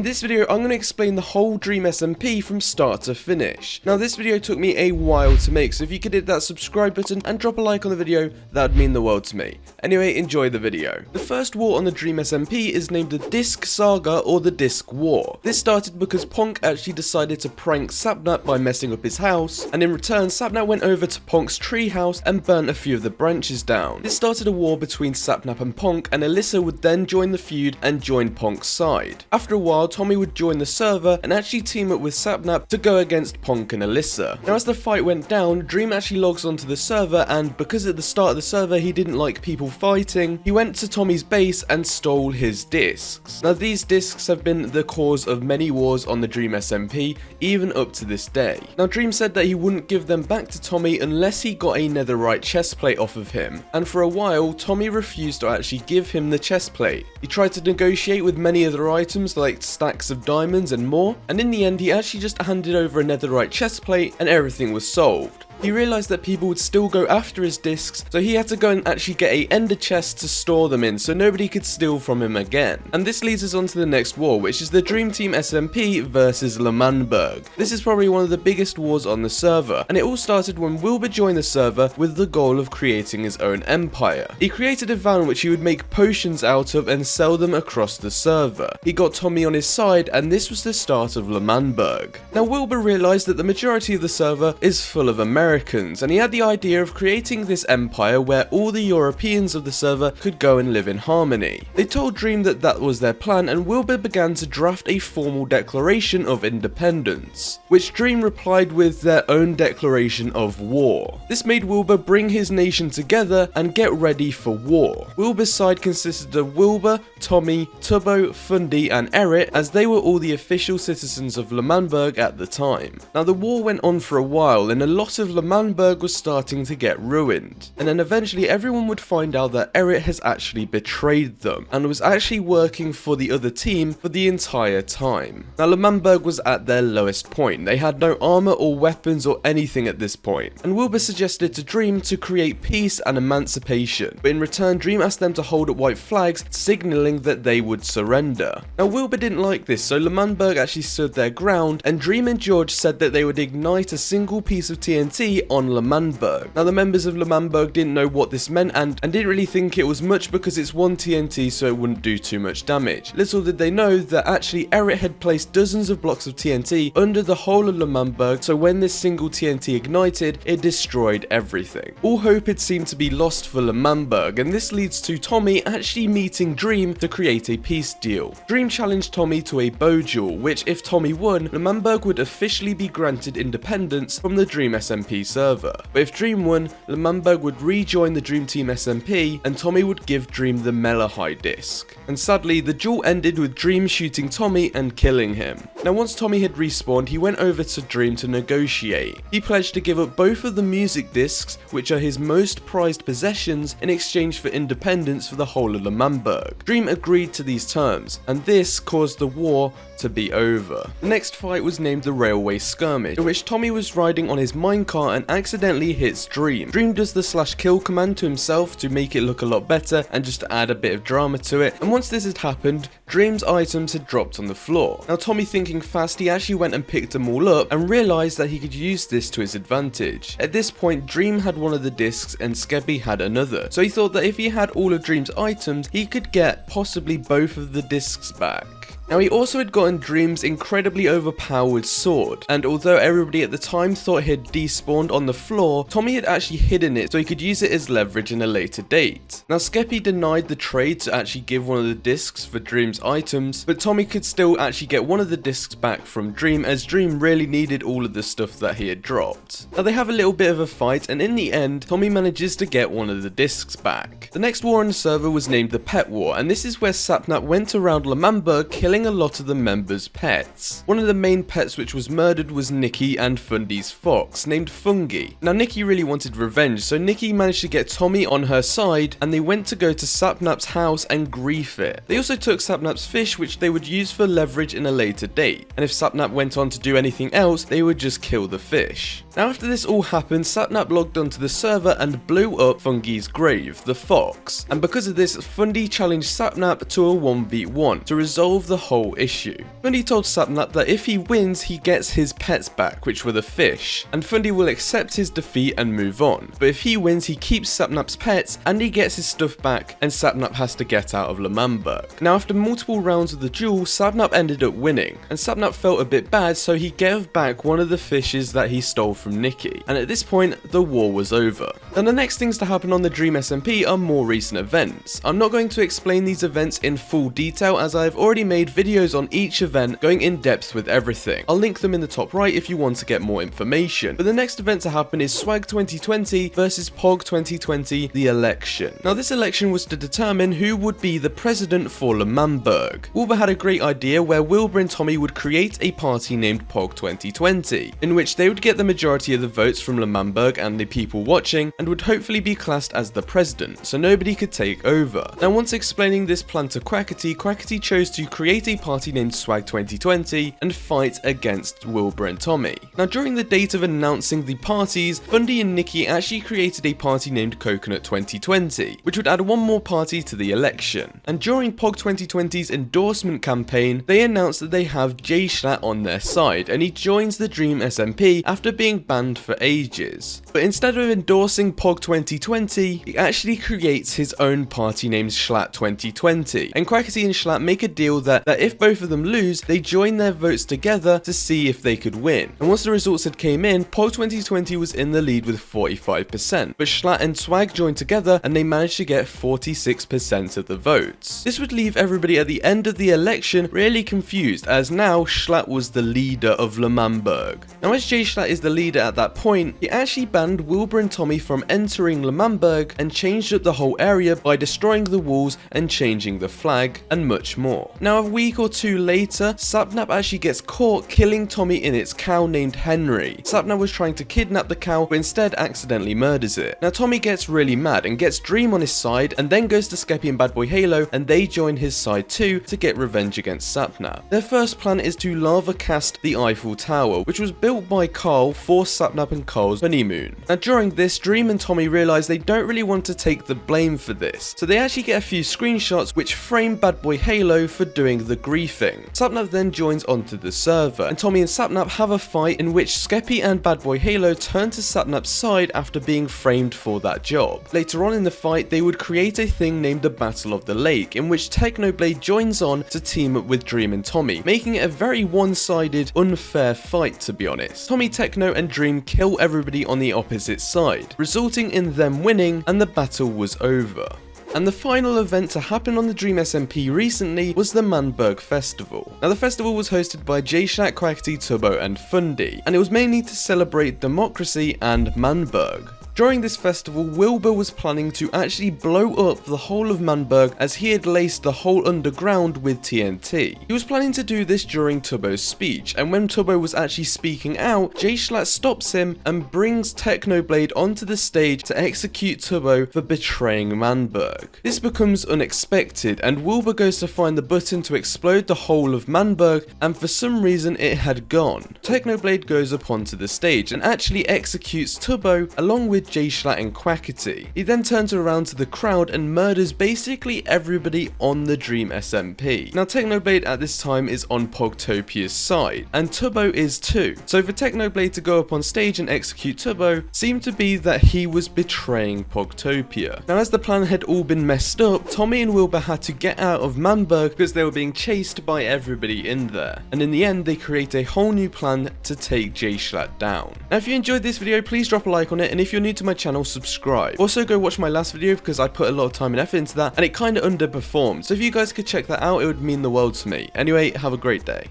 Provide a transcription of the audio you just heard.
this video I'm going to explain the whole Dream SMP from start to finish. Now this video took me a while to make, so if you could hit that subscribe button and drop a like on the video, that would mean the world to me. Anyway, enjoy the video. The first war on the Dream SMP is named the Disk Saga, or the Disk War. This started because Ponk actually decided to prank Sapnap by messing up his house, and in return Sapnap went over to Ponk's tree house and burnt a few of the branches down. This started a war between Sapnap and Ponk, and Alyssa would then join the feud and join Ponk's side. After a while, Tommy would join the server and actually team up with Sapnap to go against Ponk and Alyssa. Now as the fight went down, Dream actually logs onto the server, and because at the start of the server he didn't like people fighting, he went to Tommy's base and stole his discs. Now these discs have been the cause of many wars on the Dream SMP, even up to this day. Now Dream said that he wouldn't give them back to Tommy unless he got a netherite chestplate off of him, and for a while Tommy refused to actually give him the chestplate. He tried to negotiate with many other items like stacks of diamonds and more, and in the end he actually just handed over a netherite chestplate and everything was solved. He realised that people would still go after his discs, so he had to go and actually get a ender chest to store them in so nobody could steal from him again. And this leads us on to the next war, which is the Dream Team SMP versus Manberg. This is probably one of the biggest wars on the server, and it all started when Wilbur joined the server with the goal of creating his own empire. He created a van which he would make potions out of and sell them across the server. He got Tommy on his side, and this was the start of Manberg. Now Wilbur realised that the majority of the server is full of Americans, and he had the idea of creating this empire where all the Europeans of the server could go and live in harmony. They told Dream that that was their plan, and Wilbur began to draft a formal declaration of independence, which Dream replied with their own declaration of war. This made Wilbur bring his nation together and get ready for war. Wilbur's side consisted of Wilbur, Tommy, Tubbo, Fundy and Eric, as they were all the official citizens of Manberg at the time. Now the war went on for a while, and a lot of Manberg was starting to get ruined, and then eventually everyone would find out that Eric has actually betrayed them and was actually working for the other team for the entire time. Now Manberg was at their lowest point. They had no armor or weapons or anything at this point, and Wilbur suggested to Dream to create peace and emancipation, but in return Dream asked them to hold up white flags, signaling that they would surrender. Now Wilbur didn't like this, so Manberg actually stood their ground, and Dream and George said that they would ignite a single piece of TNT on Manberg. Now the members of Manberg didn't know what this meant and didn't really think it was much because it's one TNT, so it wouldn't do too much damage. Little did they know that actually Eric had placed dozens of blocks of TNT under the whole of Manberg, so when this single TNT ignited, it destroyed everything. All hope had seemed to be lost for Manberg, and this leads to Tommy actually meeting Dream to create a peace deal. Dream challenged Tommy to a bow duel, which if Tommy won, Manberg would officially be granted independence from the Dream SMP server. But if Dream won, Manberg would rejoin the Dream Team SMP, and Tommy would give Dream the Melahai disc. And sadly, the duel ended with Dream shooting Tommy and killing him. Now once Tommy had respawned, he went over to Dream to negotiate. He pledged to give up both of the music discs, which are his most prized possessions, in exchange for independence for the whole of Manberg. Dream agreed to these terms, and this caused the war to be over. The next fight was named the Railway Skirmish, in which Tommy was riding on his minecart and accidentally hits Dream. Dream does the /kill command to himself to make it look a lot better and just to add a bit of drama to it, and once this had happened, Dream's items had dropped on the floor. Now Tommy, thinking fast, he actually went and picked them all up and realised that he could use this to his advantage. At this point, Dream had one of the discs and Skeppy had another, so he thought that if he had all of Dream's items, he could get possibly both of the discs back. Now he also had gotten Dream's incredibly overpowered sword, and although everybody at the time thought he had despawned on the floor, Tommy had actually hidden it so he could use it as leverage in a later date. Now Skeppy denied the trade to actually give one of the discs for Dream's items, but Tommy could still actually get one of the discs back from Dream, as Dream really needed all of the stuff that he had dropped. Now they have a little bit of a fight, and in the end, Tommy manages to get one of the discs back. The next war on the server was named the Pet War, and this is where Sapnap went around Manberg killing a lot of the members' pets. One of the main pets which was murdered was Nikki and Fundy's fox, named Fungi. Now Nikki really wanted revenge, so Nikki managed to get Tommy on her side, and they went to go to Sapnap's house and grief it. They also took Sapnap's fish, which they would use for leverage in a later date, and if Sapnap went on to do anything else, they would just kill the fish. Now after this all happened, Sapnap logged onto the server and blew up Fungi's grave, the fox, and because of this, Fundy challenged Sapnap to a 1v1 to resolve the whole issue. Fundy told Sapnap that if he wins, he gets his pets back, which were the fish, and Fundy will accept his defeat and move on. But if he wins, he keeps Sapnap's pets and he gets his stuff back, and Sapnap has to get out of Manberg. Now, after multiple rounds of the duel, Sapnap ended up winning, and Sapnap felt a bit bad, so he gave back one of the fishes that he stole from Nikki, and at this point, the war was over. And the next things to happen on the Dream SMP are more recent events. I'm not going to explain these events in full detail, as I've already made videos on each event going in depth with everything. I'll link them in the top right if you want to get more information. But the next event to happen is Swag 2020 versus Pog 2020, the election. Now, this election was to determine who would be the president for Manberg. Wilbur had a great idea where Wilbur and Tommy would create a party named Pog 2020, in which they would get the majority of the votes from Manberg and the people watching, and would hopefully be classed as the president, so nobody could take over. Now, once explaining this plan to Quackity chose to create a party named Swag 2020 and fight against Wilbur and Tommy. Now, during the date of announcing the parties, Fundy and Nikki actually created a party named Coconut 2020, which would add one more party to the election. And during Pog 2020's endorsement campaign, they announced that they have Jay Schlatt on their side, and he joins the Dream SMP after being banned for ages. But instead of endorsing Pog 2020, he actually creates his own party named Schlatt 2020, and Quackity and Schlatt make a deal that if both of them lose, they join their votes together to see if they could win. And once the results had came in, Pog 2020 was in the lead with 45%, but Schlatt and Swag joined together and they managed to get 46% of the votes. This would leave everybody at the end of the election really confused, as now Schlatt was the leader of Manberg. Now, as Jay Schlatt is the leader at that point, he actually banned Wilbur and Tommy from entering Manberg and changed up the whole area by destroying the walls and changing the flag and much more. Now, a week or two later, Sapnap actually gets caught killing Tommy in its cow named Henry. Sapnap was trying to kidnap the cow, but instead accidentally murders it. Now, Tommy gets really mad and gets Dream on his side, and then goes to Skeppy and Bad Boy Halo, and they join his side too to get revenge against Sapnap. Their first plan is to lava cast the Eiffel Tower, which was built by Carl for Sapnap and Carl's honeymoon. Now, during this, Dream and Tommy realise they don't really want to take the blame for this, so they actually get a few screenshots which frame Bad Boy Halo for doing the griefing. Sapnap then joins onto the server, and Tommy and Sapnap have a fight in which Skeppy and Bad Boy Halo turn to Sapnap's side after being framed for that job. Later on in the fight, they would create a thing named the Battle of the Lake, in which Technoblade joins on to team up with Dream and Tommy, making it a very one-sided, unfair fight, to be honest. Tommy, Techno and Dream kill everybody on the opposite side, resulting in them winning, and the battle was over. And the final event to happen on the Dream SMP recently was the Manberg Festival. Now, the festival was hosted by Jay Schlatt, Quackity, Tubbo and Fundy, and it was mainly to celebrate democracy and Manberg. During this festival, Wilbur was planning to actually blow up the whole of Manberg, as he had laced the whole underground with TNT. He was planning to do this during Tubbo's speech, and when Tubbo was actually speaking out, Jay Schlatt stops him and brings Technoblade onto the stage to execute Tubbo for betraying Manberg. This becomes unexpected, and Wilbur goes to find the button to explode the whole of Manberg, and for some reason it had gone. Technoblade goes up onto the stage and actually executes Tubbo along with Jay Schlatt and Quackity. He then turns around to the crowd and murders basically everybody on the Dream SMP. Now, Technoblade at this time is on Pogtopia's side, and Tubbo is too. So for Technoblade to go up on stage and execute Tubbo seemed to be that he was betraying Pogtopia. Now, as the plan had all been messed up, Tommy and Wilbur had to get out of Manberg because they were being chased by everybody in there. And in the end, they create a whole new plan to take Jay Schlatt down. Now, if you enjoyed this video, please drop a like on it, and if you're new to my channel, subscribe. Also, go watch my last video because I put a lot of time and effort into that and it kind of underperformed. So if you guys could check that out, it would mean the world to me. Anyway, have a great day.